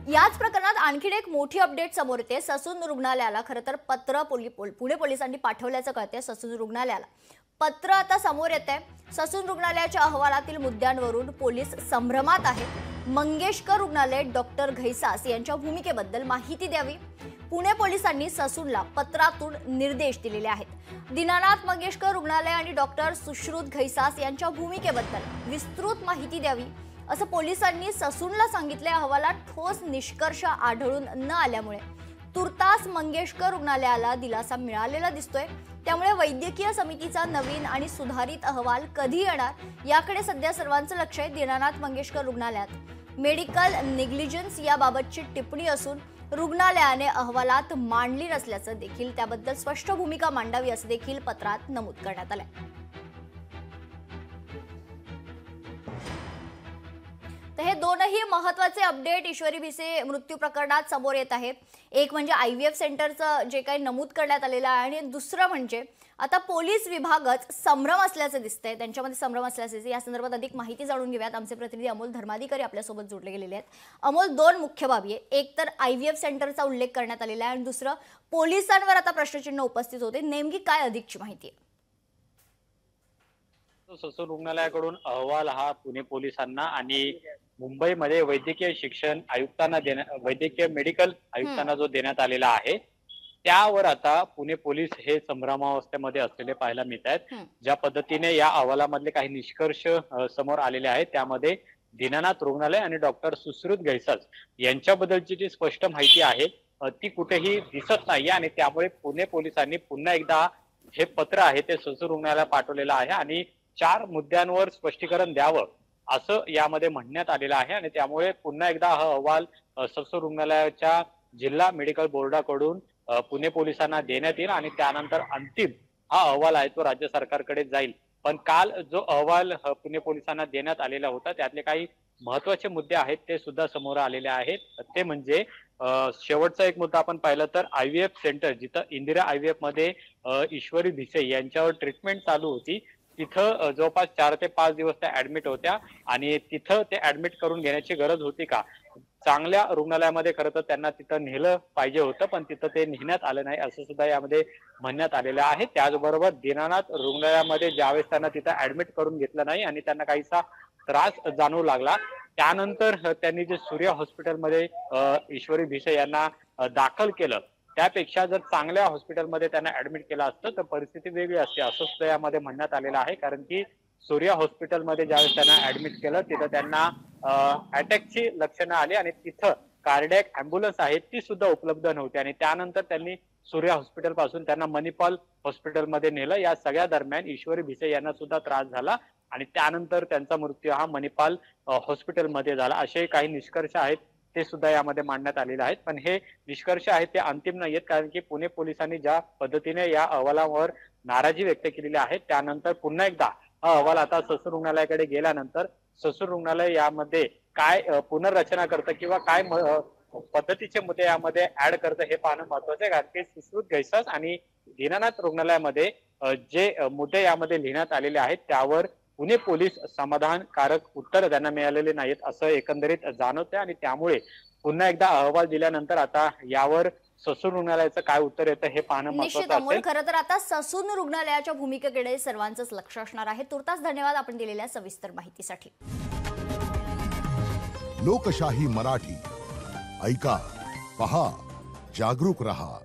याच प्रकरणात आणखी एक मोठी अपडेट समोर येते। ससून रुग्णालयाला खरं तर पत्र पुणे पोलिसांनी पाठवल्याचं कळते। ससून रुग्णालयाला पत्र आता समोर येते। ससून रुग्णालयाच्या अहवालातील मुद्द्यांवरून पोलीस संभ्रमात आहेत। मंगेशकर रुग्णालय डॉक्टर घैसास यांच्या भूमिकेबद्दल माहिती द्यावी। पुणे पोलिसांनी ससूनला पत्रातून निर्देश दिलेले आहेत। दीनानाथ मंगेशकर रुग्णालय आणि डॉक्टर सुश्रुत घैसास यांच्या भूमिकेबद्दल विस्तृत माहिती द्यावी असं पोलिसांनी ससूनला सांगितले। अहवालात ठोस निष्कर्ष आढळून न आल्यामुळे तुर्तास मंगेशकर रुग्णालयाला दिलासा मिळालेला दिसतोय। त्यामुळे वैद्यकीय समितीचा नवीन आणि सुधारित अहवाल कधी येणार याकडे सध्या सर्वांचं लक्ष आहे। दीनानाथ मंगेशकर रुग्णालयात मेडिकल नेग्लिजन्स याबाबतची टिप्पणी असून रुग्णालयाने अहवालात मांडली नसल्याचं देखील त्याबद्दल स्पष्ट भूमिका मांडावी असं देखील पत्रात नमूद करण्यात आलंय। तर हे दोनही महत्त्वाचे अपडेट ईश्वरी भिसे मृत्यू प्रकरणात समोर येत आहे। एक म्हणजे IVF सेंटरचं जे काही नमूद करण्यात आलेलं आहे आणि दुसरं म्हणजे आता पोलीस विभागच संभ्रम असल्याचं दिसतंय, त्यांच्यामध्ये संभ्रम असल्याचे। या संदर्भात अधिक माहिती जाणून घेऊयात। आमचे प्रतिनिधी अमोल धर्माधिकारी आपल्यासोबत जोडले गेलेले आहेत। अमोल, दोन मुख्य बाबी आहे, एक तर IVF सेंटरचा उल्लेख करण्यात आलेला आहे आणि दुसरं पोलिसांवर आता प्रश्नचिन्ह उपस्थित होते। नेमकी काय अधिकची माहिती आहे? ससून रुग्णालयाकडून अहवाल हा पुणे पोलिसांना आणि मुंबईमध्ये वैद्यकीय शिक्षण आयुक्तांना वैद्यकीय मेडिकल आयुक्तांना जो देण्यात आलेला आहे त्यावर आता पुणे पोलीस हे संभ्रमावस्थेमध्ये असलेले पाहायला मिळत आहेत। ज्या पद्धतीने या अहवालामधले काही निष्कर्ष समोर आलेले आहेत त्यामध्ये दीनानाथ रुग्णालय आणि डॉक्टर सुश्रुत घैसास यांच्याबद्दलची जी स्पष्ट माहिती आहे ती कुठेही दिसत नाही आणि त्यामुळे पुणे पोलिसांनी पुन्हा एकदा हे पत्र आहे ते ससून रुग्णालयाला पाठवलेलं आहे आणि 4 मुद्द्यांवर स्पष्टीकरण द्यावं असं यामध्ये म्हणण्यात आलेलं आहे आणि त्यामुळे पुन्हा एकदा हा अहवाल ससून रुग्णालयाच्या जिल्हा मेडिकल बोर्डाकडून पुणे पोलिसांना देण्यात येईल आणि त्यानंतर अंतिम हा अहवाल आहे तो राज्य सरकारकडे जाईल। पण काल जो अहवाल पुणे पोलिसांना देण्यात आलेला होता त्यातले काही महत्वाचे मुद्दे आहेत ते सुद्धा समोर आलेले आहेत। ते म्हणजे शेवटचा एक मुद्दा आपण पाहिलं तर IVF सेंटर जिथं इंदिरा IVF मध्ये ईश्वरी भिसे यांच्यावर ट्रीटमेंट चालू होती तिथं जवळपास 4 ते 5 दिवस त्या ऍडमिट होत्या आणि तिथं ते ऍडमिट करून घेण्याची गरज होती का? चांगल्या रुग्णालयामध्ये खरं तर त्यांना तिथं नेलं पाहिजे होतं पण तिथं ते नेण्यात आलं नाही असं सुद्धा यामध्ये म्हणण्यात आलेलं आहे। त्याचबरोबर दीनानाथ रुग्णालयामध्ये ज्यावेळेस त्यांना तिथं ऍडमिट करून घेतलं नाही आणि त्यांना काहीसा त्रास जाणवू लागला त्यानंतर त्यांनी जे सूर्या हॉस्पिटलमध्ये ईश्वरी भिसे यांना दाखल केलं त्यापेक्षा जर चांगल्या हॉस्पिटलमध्ये त्यांना ऍडमिट केलं असतं तर परिस्थिती वेगळी असते असं सुद्धा यामध्ये म्हणण्यात आलेलं आहे। कारण की सूर्या हॉस्पिटलमध्ये ज्यावेळेस त्यांना ऍडमिट केलं तिथं त्यांना अटॅकची लक्षणं आली आणि तिथं कार्डियक अँब्युलन्स आहे ती सुद्धा उपलब्ध नव्हती आणि त्यानंतर त्यांनी सूर्या हॉस्पिटल पासून त्यांना मणिपाल हॉस्पिटलमध्ये नेलं। या सगळ्या दरम्यान ईश्वरी भिसे यांना सुद्धा त्रास झाला आणि त्यानंतर त्यांचा मृत्यू हा मणिपाल हॉस्पिटलमध्ये झाला। असे काही निष्कर्ष आहेत ते सुद्धा यामध्ये मांडण्यात आलेले आहेत पण हे निष्कर्ष आहेत ते अंतिम नाही आहेत कारण की पुणे पोलिसांनी ज्या पद्धतीने या अहवालावर नाराजी व्यक्त केलेली आहे त्यानंतर पुन्हा एकदा हा अहवाल आता ससून रुग्णालयाकडे गेल्यानंतर ससून रुग्णालय यामध्ये काय पुनर्रचना करतं किंवा काय पद्धतीचे मुद्दे यामध्ये ऍड करतं हे पाहणं महत्वाचं आहे। कारण की सुश्रुत घैसास आणि दीनानाथ रुग्णालयामध्ये जे मुद्दे यामध्ये लिहिण्यात आलेले आहेत त्यावर पुणे पोलीस समाधानकारक उत्तर त्यांना मिळालेले नाहीत असं एकंदरीत जाणवतंय आणि त्यामुळे पुन्हा एकदा अहवाल दिल्यानंतर आता यावर ससून रुग्णालयाचं काय उत्तर येतं हे पाहणं महत्त्वाचं आहे। खरं तर आता ससून रुग्णालयाच्या भूमिकेकडे सर्वांचंच लक्ष असणार आहे। तुर्तास धन्यवाद आपण दिलेल्या सविस्तर माहितीसाठी। लोकशाही मराठी ऐका, पहा, जागरूक रहा।